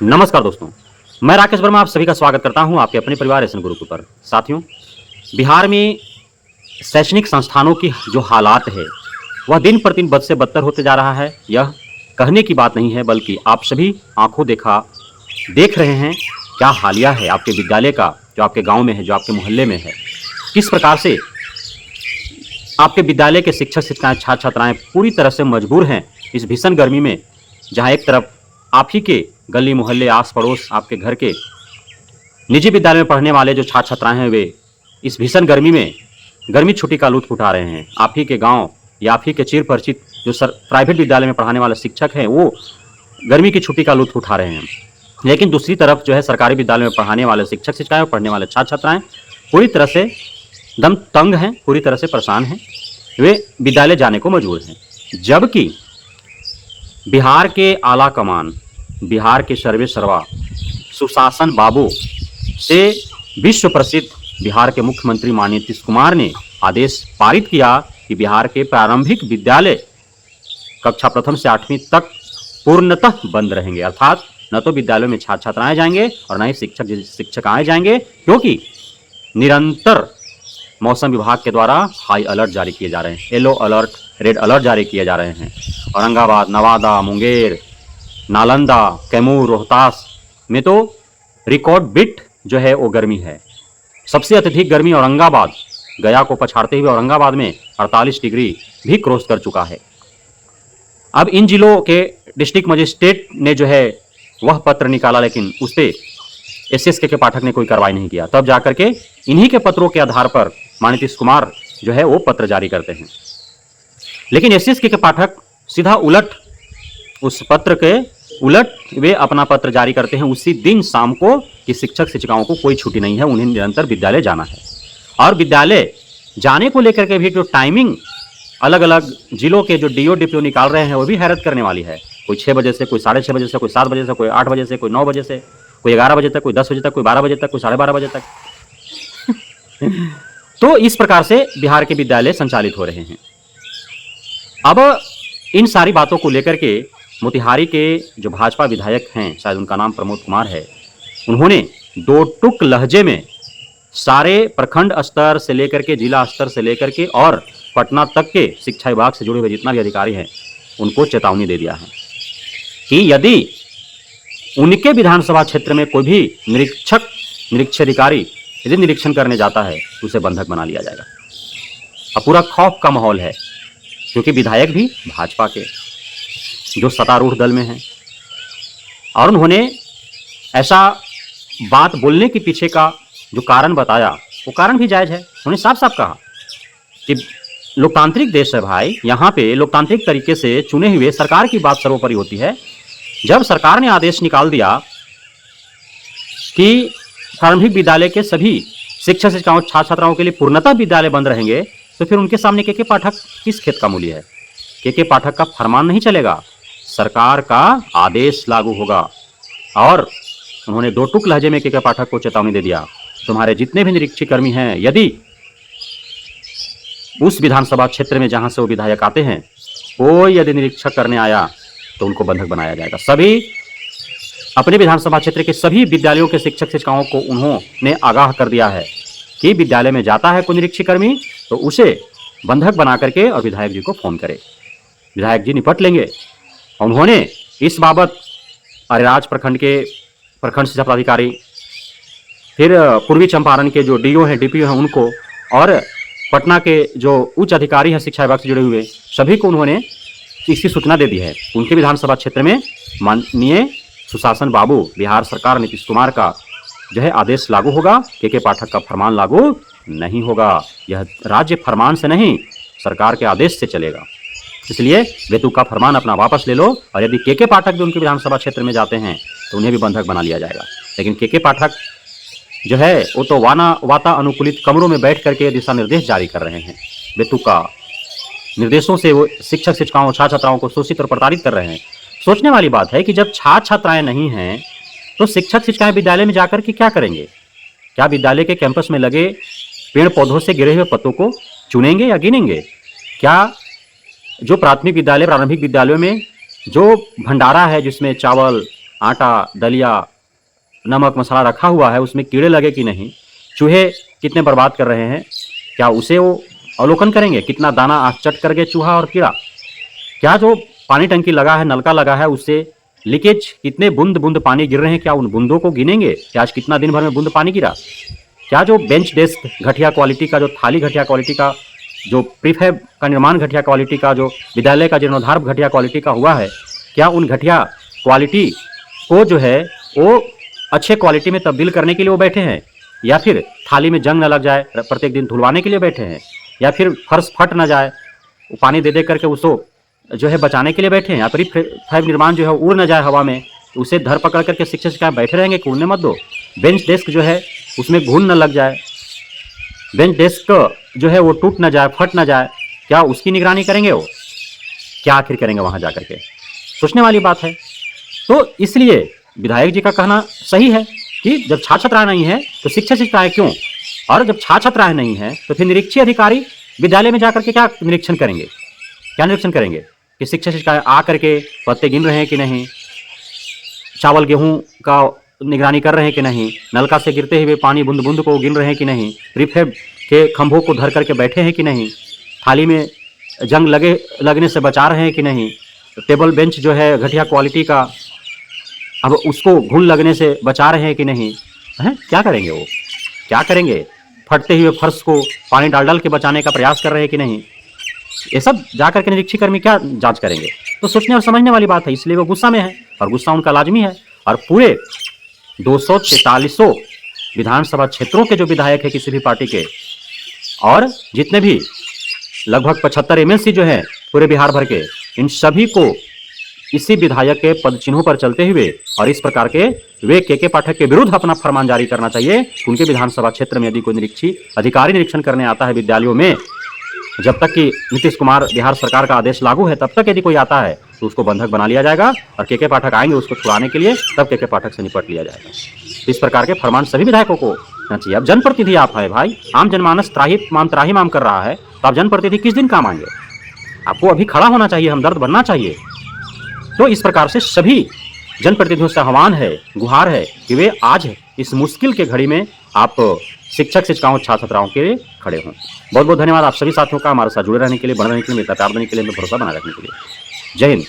नमस्कार दोस्तों, मैं राकेश वर्मा आप सभी का स्वागत करता हूं आपके अपने परिवार एसएन गुरुकुल पर। साथियों, बिहार में शैक्षणिक संस्थानों की जो हालात है, वह दिन प्रतिदिन बद से बदतर होते जा रहा है। यह कहने की बात नहीं है, बल्कि आप सभी आंखों देखा देख रहे हैं क्या हालिया है आपके विद्यालय का, जो आपके गांव में है, जो आपके मोहल्ले में है। किस प्रकार से आपके विद्यालय के शिक्षक शिक्षिकाएं छात्र छात्राएं पूरी तरह से मजबूर हैं इस भीषण गर्मी में, जहां एक तरफ आप ही के गली मोहल्ले आस पड़ोस आपके घर के निजी विद्यालय में पढ़ने वाले जो छात्र छात्राएं हैं, वे इस भीषण गर्मी में गर्मी छुट्टी का लुत्फ उठा रहे हैं। आप ही के गांव या आप ही के चिर परिचित जो प्राइवेट विद्यालय में पढ़ाने वाले शिक्षक हैं, वो गर्मी की छुट्टी का लुत्फ उठा रहे हैं। लेकिन दूसरी तरफ जो है सरकारी विद्यालय में पढ़ाने वाले शिक्षक शिक्षिकाएं और पढ़ने वाले छात्र छात्राएं पूरी तरह से दम तंग हैं, पूरी तरह से परेशान हैं, वे विद्यालय जाने को मजबूर हैं। जबकि बिहार के आला कमान, बिहार के सर्वे सर्वा सुशासन बाबू से विश्व प्रसिद्ध बिहार के मुख्यमंत्री माननीय नीतीश कुमार ने आदेश पारित किया कि बिहार के प्रारंभिक विद्यालय कक्षा प्रथम से 8वीं तक पूर्णतः बंद रहेंगे। अर्थात न तो विद्यालयों में छात्र छात्राएं जाएंगे और न ही शिक्षकाएं जाएंगे, क्योंकि निरंतर मौसम विभाग के द्वारा हाई अलर्ट जारी किए जा रहे हैं, येलो अलर्ट, रेड अलर्ट जारी किए जा रहे हैं। औरंगाबाद, नवादा, मुंगेर, नालंदा, कैमूर, रोहतास में तो रिकॉर्ड बिट जो है वो गर्मी है। सबसे अत्यधिक गर्मी औरंगाबाद, गया को पछाड़ते हुए औरंगाबाद में 48 डिग्री भी क्रॉस कर चुका है। अब इन जिलों के डिस्ट्रिक्ट मजिस्ट्रेट ने जो है वह पत्र निकाला, लेकिन उस पर एसएसके के पाठक ने कोई कार्रवाई नहीं किया। तब जाकर के इन्हीं के पत्रों के आधार पर माननीय नीतीश कुमार जो है वो पत्र जारी करते हैं। लेकिन एसएसके के पाठक सीधा उलट, उस पत्र के उलट वे अपना पत्र जारी करते हैं उसी दिन शाम को कि शिक्षक शिक्षिकाओं को कोई छुट्टी नहीं है, उन्हें निरंतर विद्यालय जाना है। और विद्यालय जाने को लेकर के भी जो टाइमिंग अलग अलग जिलों के जो डीओ डीपीओ निकाल रहे हैं, वो भी हैरत करने वाली है। कोई 6 बजे से, कोई 6:30 बजे से, कोई 7 बजे से, कोई 8 बजे से, कोई 9 बजे से, कोई 11 बजे तक, कोई 10 बजे तक, कोई 12 बजे तक, कोई 12:30 बजे तक। तो इस प्रकार से बिहार के विद्यालय संचालित हो रहे हैं। अब इन सारी बातों को लेकर के मोतिहारी के जो भाजपा विधायक हैं, शायद उनका नाम प्रमोद कुमार है, उन्होंने दो टुक लहजे में सारे प्रखंड स्तर से लेकर के जिला स्तर से लेकर के और पटना तक के शिक्षा विभाग से जुड़े हुए जितना भी अधिकारी हैं, उनको चेतावनी दे दिया है कि यदि उनके विधानसभा क्षेत्र में कोई भी निरीक्षक अधिकारी यदि निरीक्षण करने जाता है तो उसे बंधक बना लिया जाएगा। अब पूरा खौफ का माहौल है, क्योंकि विधायक भी भाजपा के जो सत्तारूढ़ दल में हैं, और उन्होंने ऐसा बात बोलने के पीछे का जो कारण बताया, वो कारण भी जायज है। उन्होंने साफ साफ कहा कि लोकतांत्रिक देश है भाई, यहाँ पे लोकतांत्रिक तरीके से चुने हुए सरकार की बात सर्वोपरि होती है। जब सरकार ने आदेश निकाल दिया कि प्रारंभिक विद्यालय के सभी शिक्षक शिक्षिकाओं छात्र छात्राओं के लिए पूर्णतः विद्यालय बंद रहेंगे, तो फिर उनके सामने के पाठक किस खेत का मूली है? के पाठक का फरमान नहीं चलेगा, सरकार का आदेश लागू होगा। और उन्होंने दो टुक लहजे में के पाठक को चेतावनी दे दिया, तुम्हारे जितने भी निरीक्षक कर्मी हैं, यदि उस विधानसभा क्षेत्र में जहां से वो विधायक आते हैं, कोई यदि निरीक्षक करने आया तो उनको बंधक बनाया जाएगा। सभी अपने विधानसभा क्षेत्र के सभी विद्यालयों के शिक्षक शिक्षिकाओं को उन्होंने आगाह कर दिया है कि विद्यालय में जाता है कोई निरीक्षक कर्मी तो उसे बंधक बना करके और विधायक जी को फोन करे, विधायक जी निपट लेंगे। उन्होंने इस बाबत अरेराज प्रखंड के प्रखंड शिक्षा पदाधिकारी, फिर पूर्वी चंपारण के जो डीओ हैं डीपीओ हैं उनको, और पटना के जो उच्च अधिकारी हैं शिक्षा विभाग से जुड़े हुए, सभी को उन्होंने इसकी सूचना दे दी है। उनके विधानसभा क्षेत्र में माननीय सुशासन बाबू, बिहार सरकार नीतीश कुमार का जो है आदेश लागू होगा, के पाठक का फरमान लागू नहीं होगा। यह राज्य फरमान से नहीं, सरकार के आदेश से चलेगा। इसलिए बेतुका का फरमान अपना वापस ले लो, और यदि के पाठक भी उनके विधानसभा क्षेत्र में जाते हैं तो उन्हें भी बंधक बना लिया जाएगा। लेकिन के पाठक जो है वो तो वातानुकूलित कमरों में बैठ करके दिशा निर्देश जारी कर रहे हैं। बेतुका निर्देशों से वो शिक्षक शिक्षिकाओं छात्र छात्राओं को शोषित और प्रताड़ित कर रहे हैं। सोचने वाली बात है कि जब छात्र छात्राएं नहीं हैं तो शिक्षक शिक्षिकाएं विद्यालय में जाकर के क्या करेंगे? क्या विद्यालय के कैंपस में लगे पेड़ पौधों से गिरे हुए पत्तों को चुनेंगे या गिनेंगे? क्या जो प्राथमिक विद्यालय प्रारंभिक विद्यालयों में जो भंडारा है जिसमें चावल आटा, दलिया, नमक, मसाला रखा हुआ है, उसमें कीड़े लगे कि नहीं, चूहे कितने बर्बाद कर रहे हैं, क्या उसे वो अवलोकन करेंगे? कितना दाना आज चट कर गए चूहा और कीड़ा? क्या जो पानी टंकी लगा है, नलका लगा है, उससे लीकेज कितने बूंद बूंद पानी गिर रहे हैं, क्या उन बूंदों को गिनेंगे कि आज कितना दिन भर में बूंद पानी गिरा? क्या जो बेंच डेस्क घटिया क्वालिटी का, जो थाली घटिया क्वालिटी का, जो प्रीफैब का निर्माण घटिया क्वालिटी का, जो विद्यालय का जीर्णोद्धार घटिया क्वालिटी का हुआ है, क्या उन घटिया क्वालिटी को जो है वो अच्छे क्वालिटी में तब्दील करने के लिए वो बैठे हैं, या फिर थाली में जंग न लग जाए प्रत्येक दिन धुलवाने के लिए बैठे हैं, या फिर फर्श फट ना जाए वो पानी दे दे करके उसको जो है बचाने के लिए बैठे हैं, या प्रीफैब निर्माण जो है उड़ ना जाए हवा में, तो उसे धर पकड़ करके शिक्षक क्या बैठे रहेंगे कि उड़ने मत दो? बेंच डेस्क जो है उसमें घून न लग जाए, बेंच डेस्क जो है वो टूट ना जाए, फट ना जाए, क्या उसकी निगरानी करेंगे? वो क्या आखिर करेंगे वहां जाकर के? सोचने वाली बात है। तो इसलिए विधायक जी का कहना सही है कि जब छात्र छात्राएं नहीं है तो शिक्षक शिक्षिकाएं क्यों, और जब छात्र छात्राएं नहीं है तो फिर निरीक्षी अधिकारी विद्यालय में जाकर के क्या निरीक्षण करेंगे? क्या निरीक्षण करेंगे कि शिक्षक शिक्षिकाएं आ करके पत्ते गिन रहे हैं कि नहीं, चावल गेहूं का निगरानी कर रहे हैं कि नहीं, नलका से गिरते हुए पानी बूंद बूंद को गिन रहे हैं कि नहीं, प्रीफैब के खंभों को धर करके बैठे हैं कि नहीं, थाली में जंग लगने से बचा रहे हैं कि नहीं, टेबल बेंच जो है घटिया क्वालिटी का अब उसको घुन लगने से बचा रहे हैं कि नहीं हैं? क्या करेंगे वो? क्या करेंगे? फटते हुए फर्श को पानी डाल डाल के बचाने का प्रयास कर रहे हैं कि नहीं? ये सब जाकर के निरीक्षी कर्मी क्या जांच करेंगे? तो सोचने और समझने वाली बात है, इसलिए वो गुस्सा में है और गुस्सा उनका लाजमी है। और पूरे 243 विधानसभा क्षेत्रों के जो विधायक है किसी भी पार्टी के, और जितने भी लगभग 75 एमएलसी जो है पूरे बिहार भर के, इन सभी को इसी विधायक के पद चिन्हों पर चलते हुए और इस प्रकार के वे के पाठक के विरुद्ध अपना फरमान जारी करना चाहिए। उनके विधानसभा क्षेत्र में यदि कोई निरीक्षी अधिकारी निरीक्षण करने आता है विद्यालयों में, जब तक कि नीतीश कुमार बिहार सरकार का आदेश लागू है तब तक यदि कोई आता है तो उसको बंधक बना लिया जाएगा, और के पाठक आएंगे उसको छुड़ाने के लिए, तब के पाठक से निपट लिया जाएगा। इस प्रकार के फरमान सभी विधायकों को होना चाहिए। अब जनप्रतिनिधि आप है भाई, आम जनमानस त्राही माम कर रहा है, तो आप जनप्रतिनिधि किस दिन काम आएंगे? आपको अभी खड़ा होना चाहिए, हमदर्द बनना चाहिए। तो इस प्रकार से सभी जनप्रतिनिधियों से आह्वान है, गुहार है कि वे आज इस मुश्किल के घड़ी में आप शिक्षक शिक्षिकाओं छात्र छात्राओं के लिए खड़े हों। बहुत बहुत धन्यवाद आप सभी साथियों का हमारे साथ जुड़े रहने के लिए, बने रहने के लिए, मेरे प्यार देने के लिए, भरोसा बनाए रखने के लिए। जय हिंद।